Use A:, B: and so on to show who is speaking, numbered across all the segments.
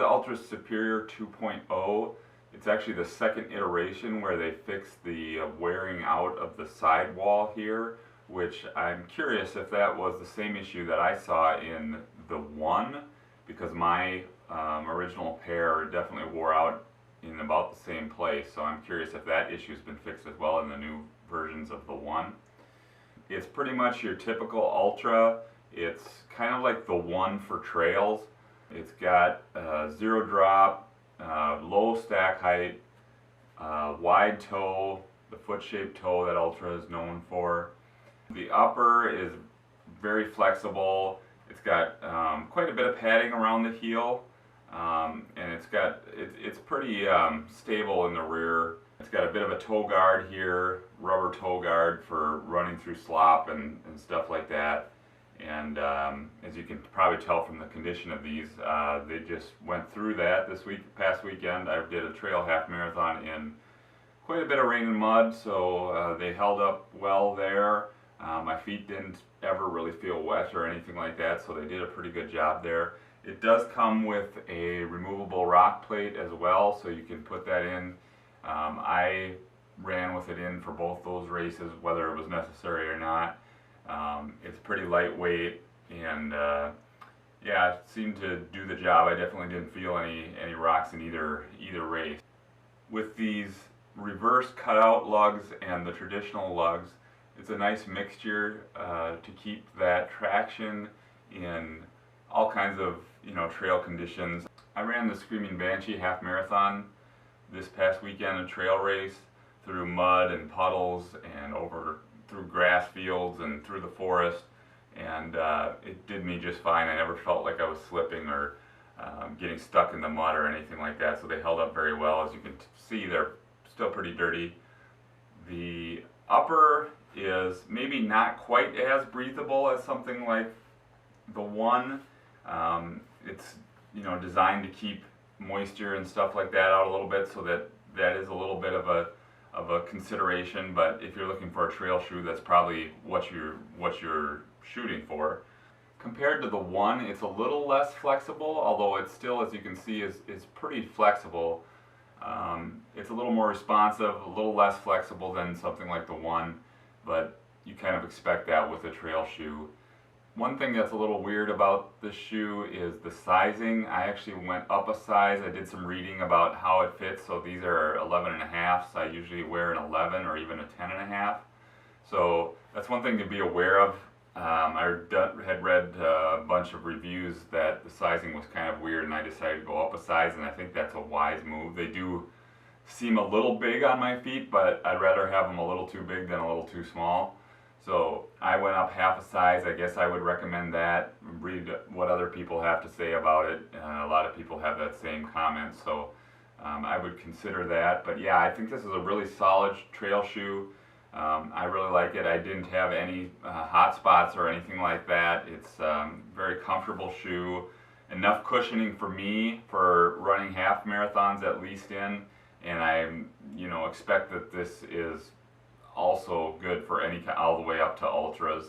A: the Altra Superior 2.0. It's actually the second iteration where they fixed the wearing out of the sidewall here, which I'm curious if that was the same issue that I saw in the 1, because my original pair definitely wore out in about the same place, so I'm curious if that issue has been fixed as well in the new versions of the 1. It's pretty much your typical Altra. It's kind of like the 1 for trails. It's got zero drop, low stack height, wide toe, the foot-shaped toe that Altra is known for. The upper is very flexible. It's got quite a bit of padding around the heel, and it's pretty stable in the rear. It's got a bit of a toe guard here, rubber toe guard for running through slop and stuff like that. And as you can probably tell from the condition of these, they just went through that this past weekend. I did a trail half marathon in quite a bit of rain and mud, so they held up well there. My feet didn't ever really feel wet or anything like that, so they did a pretty good job there. It does come with a removable rock plate as well, so you can put that in. I ran with it in for both those races, whether it was necessary or not. It's pretty lightweight, and yeah, it seemed to do the job. I definitely didn't feel any rocks in either race. With these reverse cutout lugs and the traditional lugs, it's a nice mixture to keep that traction in all kinds of trail conditions. I ran the Screaming Banshee half marathon this past weekend, a trail race through mud and puddles and over through grass fields and through the forest, and it did me just fine. I never felt like I was slipping or getting stuck in the mud or anything like that, so they held up very well. As you can see, they're still pretty dirty. The upper is maybe not quite as breathable as something like the 1. It's designed to keep moisture and stuff like that out a little bit, so that is a little bit of a consideration. But if you're looking for a trail shoe, that's probably what you're shooting for. Compared to the 1, it's a little less flexible, although it's still, as you can see, is pretty flexible. It's a little more responsive, a little less flexible than something like the 1, but you kind of expect that with a trail shoe. One thing that's a little weird about this shoe is the sizing. I actually went up a size. I did some reading about how it fits. So these are 11.5s. So I usually wear an 11 or even a 10.5. So that's one thing to be aware of. I had read a bunch of reviews that the sizing was kind of weird, and I decided to go up a size, and I think that's a wise move. They do seem a little big on my feet, but I'd rather have them a little too big than a little too small. So I went up half a size. I guess I would recommend that. Read what other people have to say about it. A lot of people have that same comment, so I would consider that. But yeah, I think this is a really solid trail shoe. I really like it. I didn't have any hot spots or anything like that. It's very comfortable shoe. Enough cushioning for me for running half marathons at least in, and I expect that this is also good for all the way up to ultras.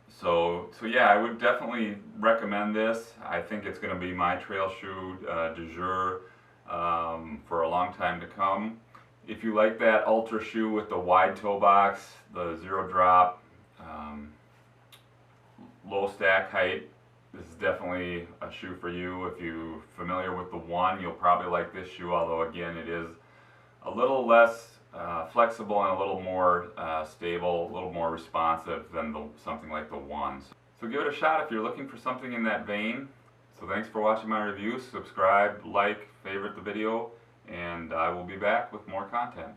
A: So yeah, I would definitely recommend this. I think it's going to be my trail shoe du jour for a long time to come. If you like that Altra shoe with the wide toe box, the zero drop, low stack height, this is definitely a shoe for you. If you're familiar with the 1, you'll probably like this shoe, although again it is a little less flexible and a little more stable, a little more responsive than something like the 1. So give it a shot if you're looking for something in that vein. So thanks for watching my review. Subscribe, like, favorite the video, and I will be back with more content.